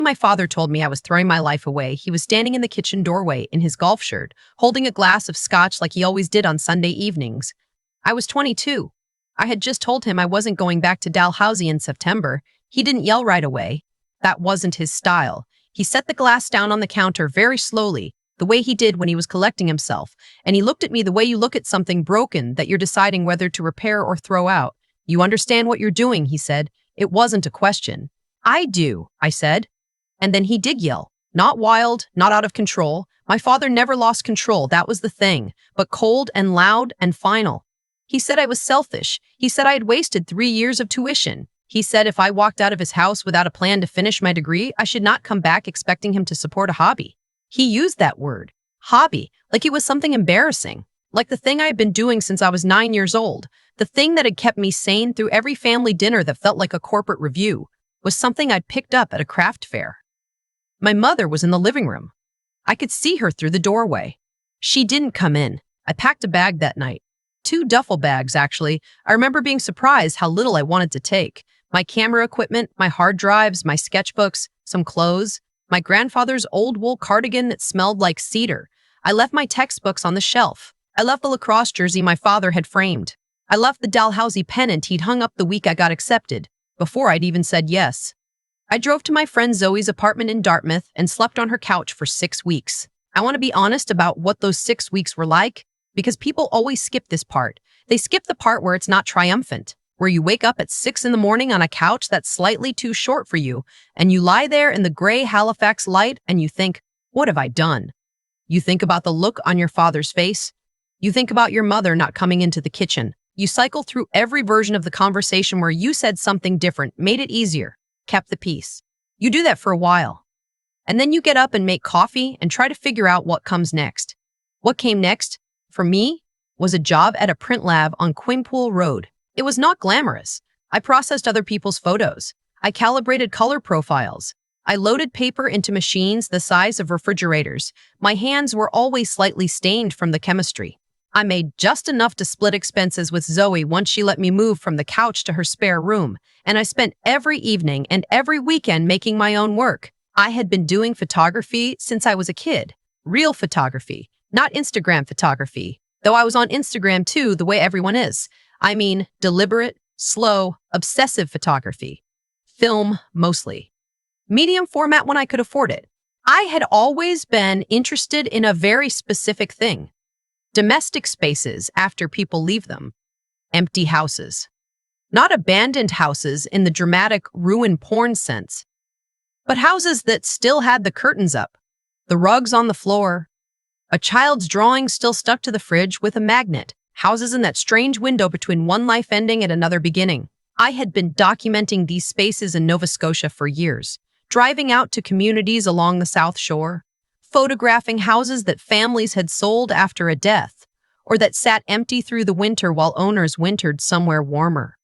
My father told me I was throwing my life away. He was standing in the kitchen doorway in his golf shirt, holding a glass of scotch like he always did on Sunday evenings. I was 22. I had just told him I wasn't going back to Dalhousie in September. He didn't yell right away. That wasn't his style. He set the glass down on the counter very slowly, the way he did when he was collecting himself, and he looked at me the way you look at something broken that you're deciding whether to repair or throw out. "You understand what you're doing," he said. It wasn't a question. "I do," I said. And then he did yell. Not wild, not out of control. My father never lost control, that was the thing, but cold and loud and final. He said I was selfish. He said I had wasted 3 years of tuition. He said if I walked out of his house without a plan to finish my degree, I should not come back expecting him to support a hobby. He used that word, hobby, like it was something embarrassing, like the thing I had been doing since I was 9 years old, the thing that had kept me sane through every family dinner that felt like a corporate review, was something I'd picked up at a craft fair. My mother was in the living room. I could see her through the doorway. She didn't come in. I packed a bag that night. 2 duffel bags, actually. I remember being surprised how little I wanted to take. My camera equipment, my hard drives, my sketchbooks, some clothes, my grandfather's old wool cardigan that smelled like cedar. I left my textbooks on the shelf. I left the lacrosse jersey my father had framed. I left the Dalhousie pennant he'd hung up the week I got accepted, before I'd even said yes. I drove to my friend Zoe's apartment in Dartmouth and slept on her couch for 6 weeks. I want to be honest about what those 6 weeks were like, because people always skip this part. They skip the part where it's not triumphant, where you wake up at 6 in the morning on a couch that's slightly too short for you, and you lie there in the gray Halifax light and you think, what have I done? You think about the look on your father's face. You think about your mother not coming into the kitchen. You cycle through every version of the conversation where you said something different, made it easier, kept the peace. You do that for a while. And then you get up and make coffee and try to figure out what comes next. What came next, for me, was a job at a print lab on Quinpool Road. It was not glamorous. I processed other people's photos. I calibrated color profiles. I loaded paper into machines the size of refrigerators. My hands were always slightly stained from the chemistry. I made just enough to split expenses with Zoe once she let me move from the couch to her spare room, and I spent every evening and every weekend making my own work. I had been doing photography since I was a kid. Real photography, not Instagram photography, though I was on Instagram too, the way everyone is. I mean, deliberate, slow, obsessive photography. Film, mostly. Medium format when I could afford it. I had always been interested in a very specific thing. Domestic spaces after people leave them. Empty houses. Not abandoned houses in the dramatic ruin porn sense, but houses that still had the curtains up, the rugs on the floor, a child's drawing still stuck to the fridge with a magnet, houses in that strange window between one life ending and another beginning. I had been documenting these spaces in Nova Scotia for years, driving out to communities along the South Shore, photographing houses that families had sold after a death, or that sat empty through the winter while owners wintered somewhere warmer.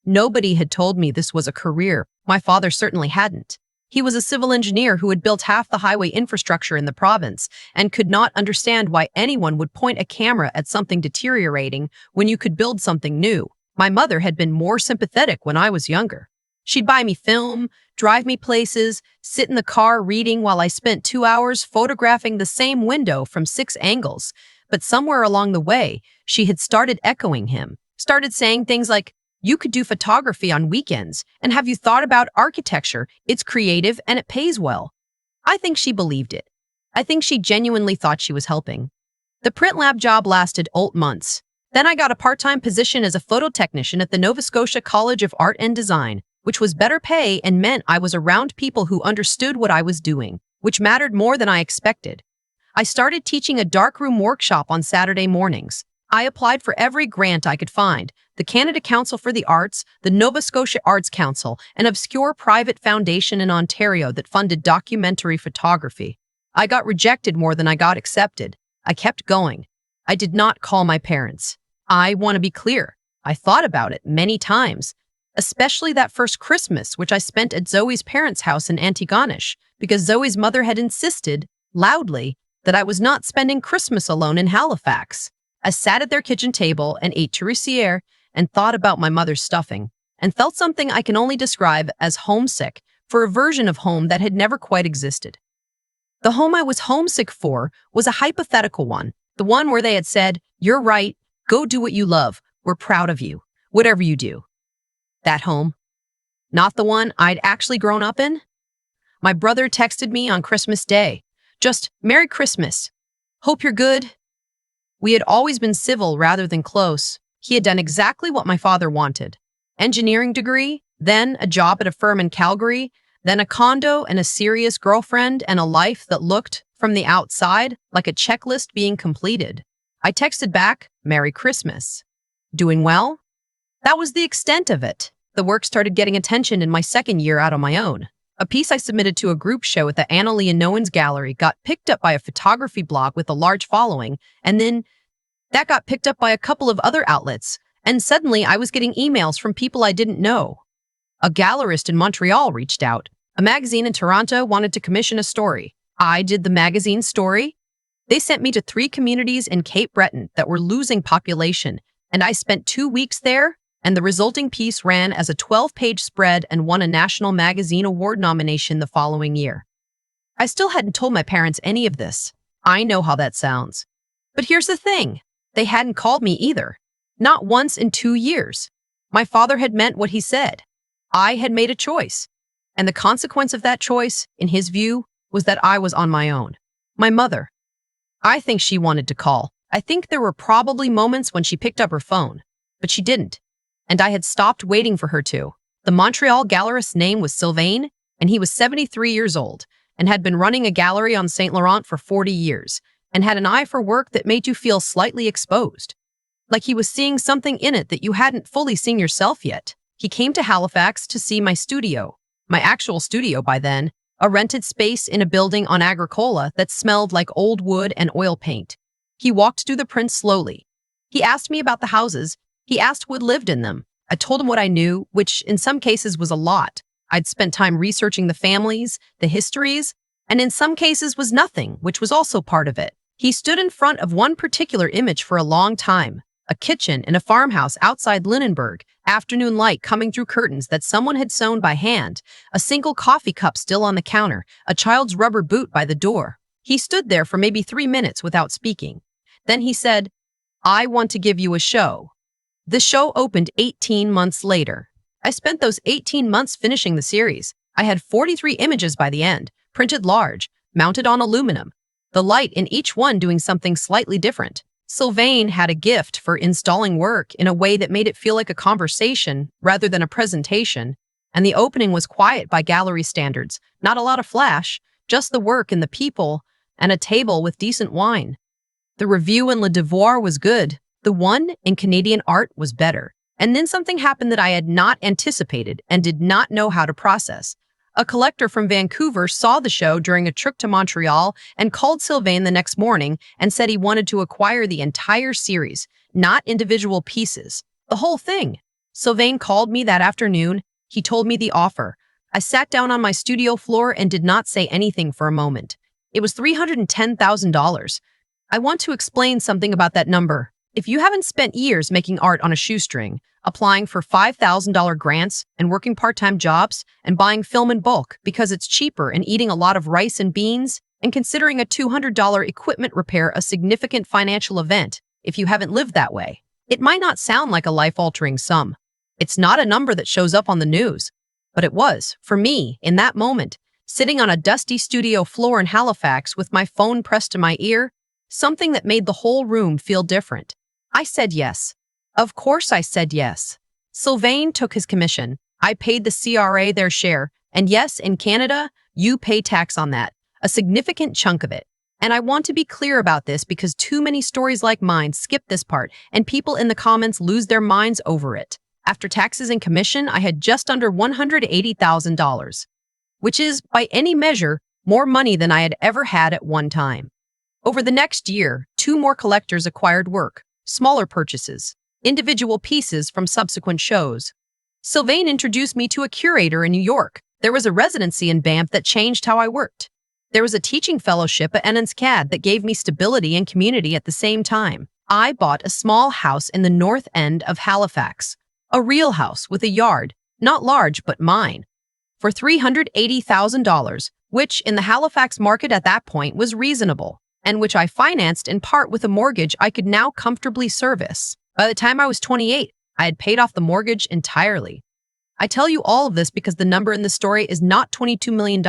Nobody had told me this was a career. My father certainly hadn't. He was a civil engineer who had built half the highway infrastructure in the province and could not understand why anyone would point a camera at something deteriorating when you could build something new. My mother had been more sympathetic when I was younger. She'd buy me film, drive me places, sit in the car reading while I spent 2 hours photographing the same window from 6 angles. But somewhere along the way, she had started echoing him, started saying things like, "You could do photography on weekends, and have you thought about architecture? It's creative and it pays well." I think she believed it. I think she genuinely thought she was helping. The print lab job lasted 8 months. Then I got a part-time position as a photo technician at the Nova Scotia College of Art and Design, which was better pay and meant I was around people who understood what I was doing, which mattered more than I expected. I started teaching a darkroom workshop on Saturday mornings. I applied for every grant I could find, the Canada Council for the Arts, the Nova Scotia Arts Council, an obscure private foundation in Ontario that funded documentary photography. I got rejected more than I got accepted. I kept going. I did not call my parents. I want to be clear. I thought about it many times, especially that first Christmas, which I spent at Zoe's parents' house in Antigonish, because Zoe's mother had insisted, loudly, that I was not spending Christmas alone in Halifax. I sat at their kitchen table and ate tourtière and thought about my mother's stuffing, and felt something I can only describe as homesick for a version of home that had never quite existed. The home I was homesick for was a hypothetical one, the one where they had said, "You're right, go do what you love, we're proud of you, whatever you do." That home. Not the one I'd actually grown up in. My brother texted me on Christmas Day. Just, "Merry Christmas. Hope you're good." We had always been civil rather than close. He had done exactly what my father wanted. Engineering degree, then a job at a firm in Calgary, then a condo and a serious girlfriend and a life that looked, from the outside, like a checklist being completed. I texted back, "Merry Christmas. Doing well?" That was the extent of it. The work started getting attention in my second year out on my own. A piece I submitted to a group show at the Anna Leonowens Gallery got picked up by a photography blog with a large following, and then that got picked up by a couple of other outlets, and suddenly I was getting emails from people I didn't know. A gallerist in Montreal reached out. A magazine in Toronto wanted to commission a story. I did the magazine story. They sent me to 3 communities in Cape Breton that were losing population, and I spent 2 weeks there, and the resulting piece ran as a 12-page spread and won a National Magazine Award nomination the following year. I still hadn't told my parents any of this. I know how that sounds. But here's the thing. They hadn't called me either. Not once in 2 years. My father had meant what he said. I had made a choice. And the consequence of that choice, in his view, was that I was on my own. My mother. I think she wanted to call. I think there were probably moments when she picked up her phone, but she didn't. And I had stopped waiting for her to. The Montreal gallerist's name was Sylvain, and he was 73 years old, and had been running a gallery on St. Laurent for 40 years, and had an eye for work that made you feel slightly exposed. Like he was seeing something in it that you hadn't fully seen yourself yet. He came to Halifax to see my studio, my actual studio by then, a rented space in a building on Agricola that smelled like old wood and oil paint. He walked through the prints slowly. He asked me about the houses. He asked who had lived in them. I told him what I knew, which in some cases was a lot. I'd spent time researching the families, the histories, and in some cases was nothing, which was also part of it. He stood in front of one particular image for a long time, a kitchen in a farmhouse outside Lunenburg, afternoon light coming through curtains that someone had sewn by hand, a single coffee cup still on the counter, a child's rubber boot by the door. He stood there for maybe 3 minutes without speaking. Then he said, "I want to give you a show." The show opened 18 months later. I spent those 18 months finishing the series. I had 43 images by the end, printed large, mounted on aluminum, the light in each one doing something slightly different. Sylvain had a gift for installing work in a way that made it feel like a conversation rather than a presentation, and the opening was quiet by gallery standards, not a lot of flash, just the work and the people, and a table with decent wine. The review in Le Devoir was good. The one in Canadian Art was better. And then something happened that I had not anticipated and did not know how to process. A collector from Vancouver saw the show during a trip to Montreal and called Sylvain the next morning and said he wanted to acquire the entire series, not individual pieces. The whole thing. Sylvain called me that afternoon. He told me the offer. I sat down on my studio floor and did not say anything for a moment. It was $310,000. I want to explain something about that number. If you haven't spent years making art on a shoestring, applying for $5,000 grants and working part-time jobs and buying film in bulk because it's cheaper and eating a lot of rice and beans and considering a $200 equipment repair a significant financial event, if you haven't lived that way, it might not sound like a life-altering sum. It's not a number that shows up on the news, but it was, for me, in that moment, sitting on a dusty studio floor in Halifax with my phone pressed to my ear, something that made the whole room feel different. I said yes. Of course I said yes. Sylvain took his commission. I paid the CRA their share. And yes, in Canada, you pay tax on that, a significant chunk of it. And I want to be clear about this because too many stories like mine skip this part and people in the comments lose their minds over it. After taxes and commission, I had just under $180,000, which is, by any measure, more money than I had ever had at one time. Over the next year, 2 more collectors acquired work. Smaller purchases, individual pieces from subsequent shows. Sylvain introduced me to a curator in New York. There was a residency in Banff that changed how I worked. There was a teaching fellowship at Enniscad that gave me stability and community at the same time. I bought a small house in the north end of Halifax, a real house with a yard, not large but mine. for $380,000, which in the Halifax market at that point was reasonable, and which I financed in part with a mortgage I could now comfortably service. By the time I was 28, I had paid off the mortgage entirely. I tell you all of this because the number in the story is not $22 million.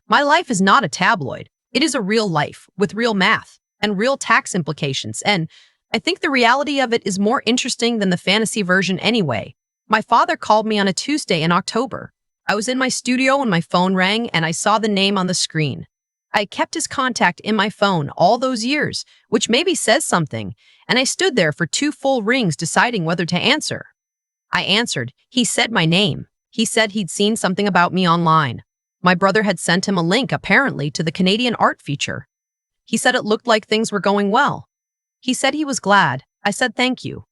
My life is not a tabloid. It is a real life with real math and real tax implications, and I think the reality of it is more interesting than the fantasy version anyway. My father called me on a Tuesday in October. I was in my studio when my phone rang and I saw the name on the screen. I kept his contact in my phone all those years, which maybe says something, and I stood there for 2 full rings deciding whether to answer. I answered. He said my name. He said he'd seen something about me online. My brother had sent him a link, apparently, to the Canadian art feature. He said it looked like things were going well. He said he was glad. I said thank you.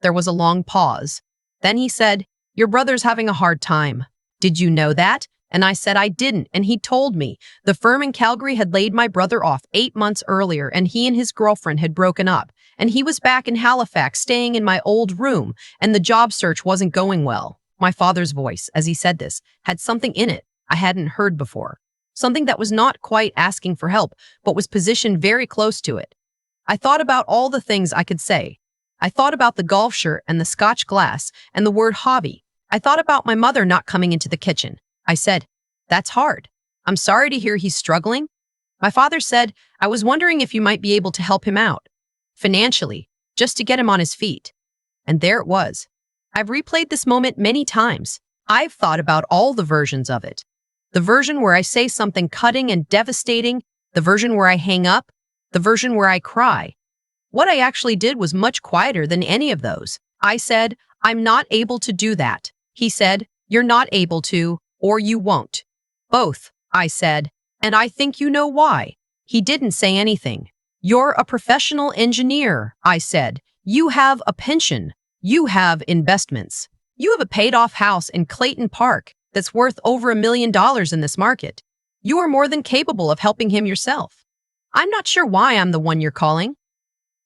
There was a long pause. Then he said, "Your brother's having a hard time. Did you know that?" And I said I didn't, and he told me. The firm in Calgary had laid my brother off 8 months earlier, and he and his girlfriend had broken up, and he was back in Halifax staying in my old room, and the job search wasn't going well. My father's voice, as he said this, had something in it I hadn't heard before. Something that was not quite asking for help, but was positioned very close to it. I thought about all the things I could say. I thought about the golf shirt and the Scotch glass and the word hobby. I thought about my mother not coming into the kitchen. I said, "That's hard. I'm sorry to hear he's struggling." My father said, "I was wondering if you might be able to help him out, financially, just to get him on his feet." And there it was. I've replayed this moment many times. I've thought about all the versions of it. The version where I say something cutting and devastating, the version where I hang up, the version where I cry. What I actually did was much quieter than any of those. I said, "I'm not able to do that." He said, "You're not able to, or you won't." "Both," I said, "and I think you know why." He didn't say anything. "You're a professional engineer," I said. "You have a pension. You have investments. You have a paid-off house in Clayton Park that's worth over $1 million in this market. You are more than capable of helping him yourself. I'm not sure why I'm the one you're calling."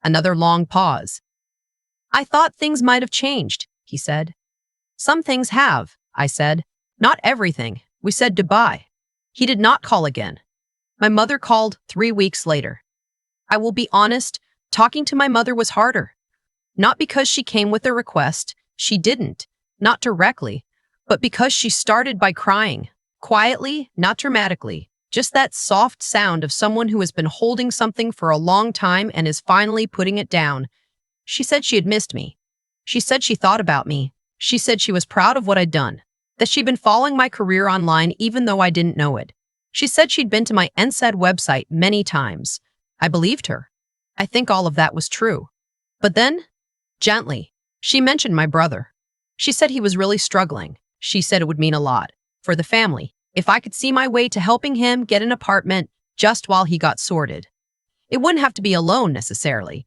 Another long pause. "I thought things might have changed," he said. "Some things have," I said. "Not everything." We said goodbye. He did not call again. My mother called 3 weeks later. I will be honest, talking to my mother was harder. Not because she came with a request, she didn't, not directly, but because she started by crying. Quietly, not dramatically. Just that soft sound of someone who has been holding something for a long time and is finally putting it down. She said she had missed me. She said she thought about me. She said she was proud of what I'd done, that she'd been following my career online even though I didn't know it. She said she'd been to my NSAID website many times. I believed her. I think all of that was true. But then, gently, she mentioned my brother. She said he was really struggling. She said it would mean a lot for the family if I could see my way to helping him get an apartment just while he got sorted. It wouldn't have to be alone necessarily.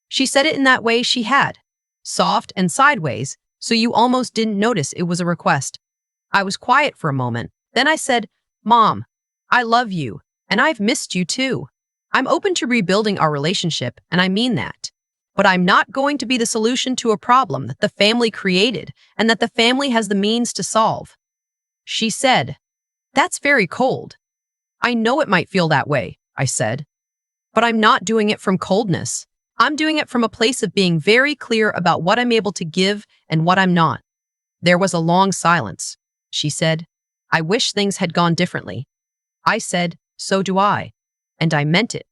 She said it in that way she had, soft and sideways, so you almost didn't notice it was a request. I was quiet for a moment. Then I said, "Mom, I love you, and I've missed you too. I'm open to rebuilding our relationship, and I mean that. But I'm not going to be the solution to a problem that the family created and that the family has the means to solve." She said, "That's very cold." "I know it might feel that way," I said. "But I'm not doing it from coldness. I'm doing it from a place of being very clear about what I'm able to give and what I'm not." There was a long silence. She said, "I wish things had gone differently." I said, "So do I." And I meant it.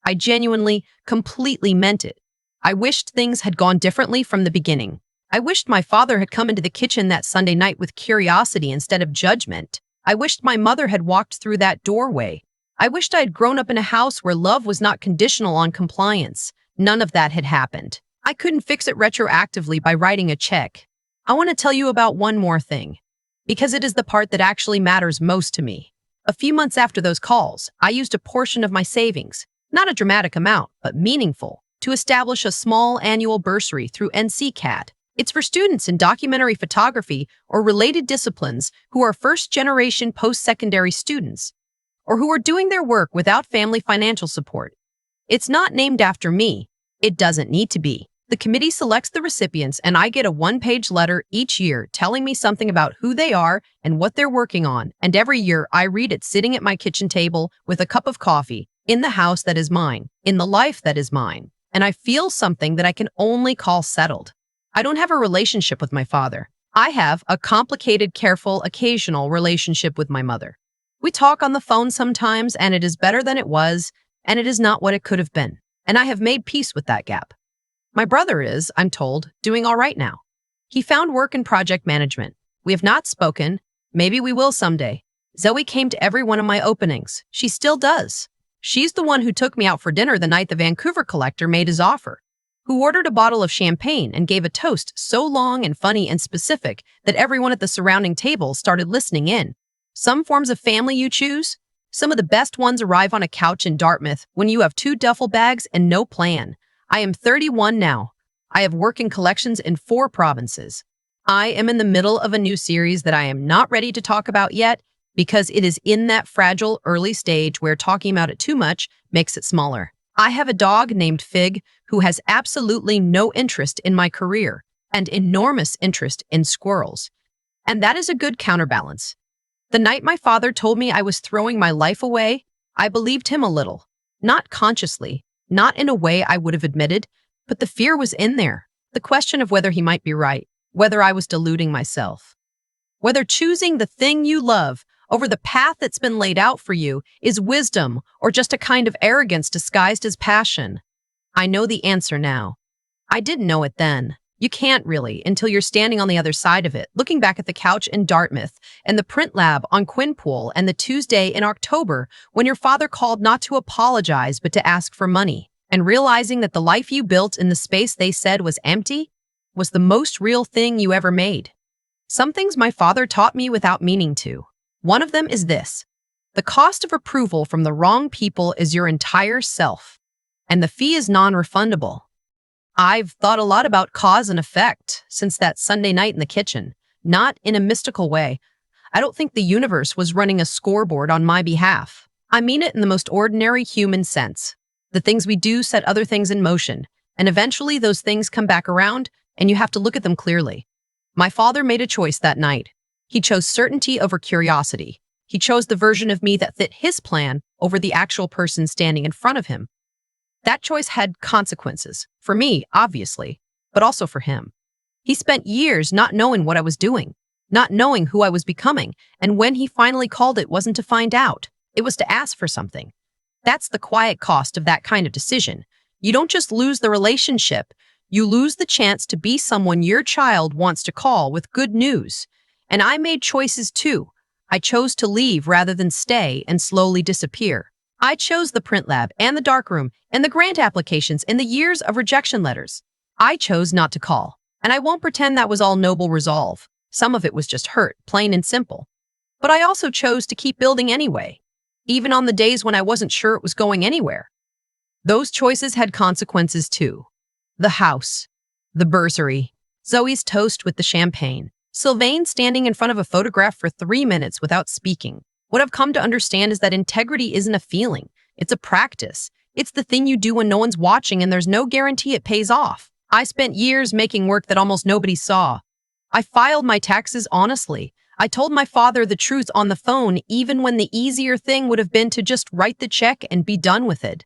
I genuinely, completely meant it. I wished things had gone differently from the beginning. I wished my father had come into the kitchen that Sunday night with curiosity instead of judgment. I wished my mother had walked through that doorway. I wished I had grown up in a house where love was not conditional on compliance. None of that had happened. I couldn't fix it retroactively by writing a check. I want to tell you about one more thing, because it is the part that actually matters most to me. A few months after those calls, I used a portion of my savings, not a dramatic amount, but meaningful, to establish a small annual bursary through NCCAT. It's for students in documentary photography or related disciplines who are first-generation post-secondary students, or who are doing their work without family financial support. It's not named after me. It doesn't need to be. The committee selects the recipients, and I get a one-page letter each year telling me something about who they are and what they're working on. And every year, I read it sitting at my kitchen table with a cup of coffee, in the house that is mine, in the life that is mine. And I feel something that I can only call settled. I don't have a relationship with my father. I have a complicated, careful, occasional relationship with my mother. We talk on the phone sometimes, and it is better than it was, and it is not what it could have been. And I have made peace with that gap. My brother is, I'm told, doing all right now. He found work in project management. We have not spoken. Maybe we will someday. Zoe came to every one of my openings. She still does. She's the one who took me out for dinner the night the Vancouver collector made his offer, who ordered a bottle of champagne and gave a toast so long and funny and specific that everyone at the surrounding table started listening in. Some forms of family you choose? Some of the best ones arrive on a couch in Dartmouth when you have 2 duffel bags and no plan. I am 31 now. I have work in collections in 4 provinces. I am in the middle of a new series that I am not ready to talk about yet because it is in that fragile early stage where talking about it too much makes it smaller. I have a dog named Fig who has absolutely no interest in my career and enormous interest in squirrels. And that is a good counterbalance. The night my father told me I was throwing my life away, I believed him a little. Not consciously, not in a way I would have admitted, but the fear was in there. The question of whether he might be right, whether I was deluding myself. Whether choosing the thing you love over the path that's been laid out for you is wisdom or just a kind of arrogance disguised as passion. I know the answer now. I didn't know it then. You can't really until you're standing on the other side of it, looking back at the couch in Dartmouth and the print lab on Quinpool and the Tuesday in October when your father called not to apologize but to ask for money, and realizing that the life you built in the space they said was empty was the most real thing you ever made. Some things my father taught me without meaning to. One of them is this: the cost of approval from the wrong people is your entire self, and the fee is non-refundable. I've thought a lot about cause and effect since that Sunday night in the kitchen, not in a mystical way. I don't think the universe was running a scoreboard on my behalf. I mean it in the most ordinary human sense. The things we do set other things in motion, and eventually those things come back around, and you have to look at them clearly. My father made a choice that night. He chose certainty over curiosity. He chose the version of me that fit his plan over the actual person standing in front of him. That choice had consequences. For me, obviously, but also for him. He spent years not knowing what I was doing, not knowing who I was becoming, and when he finally called, it wasn't to find out. It was to ask for something. That's the quiet cost of that kind of decision. You don't just lose the relationship, you lose the chance to be someone your child wants to call with good news. And I made choices too. I chose to leave rather than stay and slowly disappear. I chose the print lab and the darkroom and the grant applications and the years of rejection letters. I chose not to call, and I won't pretend that was all noble resolve. Some of it was just hurt, plain and simple. But I also chose to keep building anyway, even on the days when I wasn't sure it was going anywhere. Those choices had consequences too. The house, the bursary, Zoe's toast with the champagne, Sylvain standing in front of a photograph for 3 minutes without speaking. What I've come to understand is that integrity isn't a feeling. It's a practice. It's the thing you do when no one's watching and there's no guarantee it pays off. I spent years making work that almost nobody saw. I filed my taxes honestly. I told my father the truth on the phone even when the easier thing would have been to just write the check and be done with it.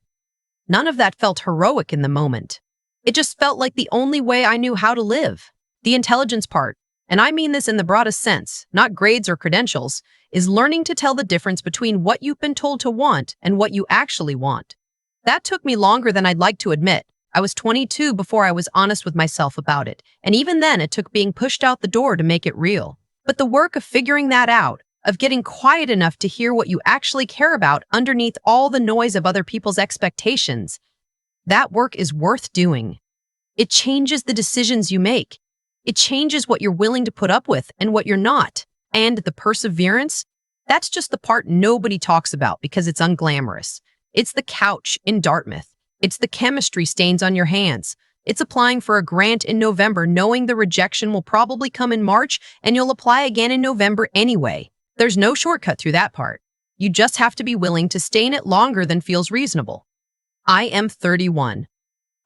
None of that felt heroic in the moment. It just felt like the only way I knew how to live. The intelligence part, and I mean this in the broadest sense, not grades or credentials, is learning to tell the difference between what you've been told to want and what you actually want. That took me longer than I'd like to admit. I was 22 before I was honest with myself about it, and even then it took being pushed out the door to make it real. But the work of figuring that out, of getting quiet enough to hear what you actually care about underneath all the noise of other people's expectations, that work is worth doing. It changes the decisions you make. It changes what you're willing to put up with and what you're not. And the perseverance, that's just the part nobody talks about because it's unglamorous. It's the couch in Dartmouth. It's the chemistry stains on your hands. It's applying for a grant in November knowing the rejection will probably come in March and you'll apply again in November anyway. There's no shortcut through that part. You just have to be willing to stay in it longer than feels reasonable. I am 31.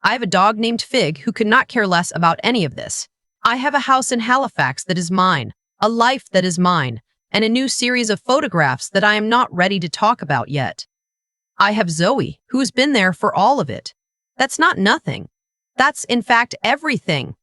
I have a dog named Fig who could not care less about any of this. I have a house in Halifax that is mine, a life that is mine, and a new series of photographs that I am not ready to talk about yet. I have Zoe, who's been there for all of it. That's not nothing. That's, in fact, everything.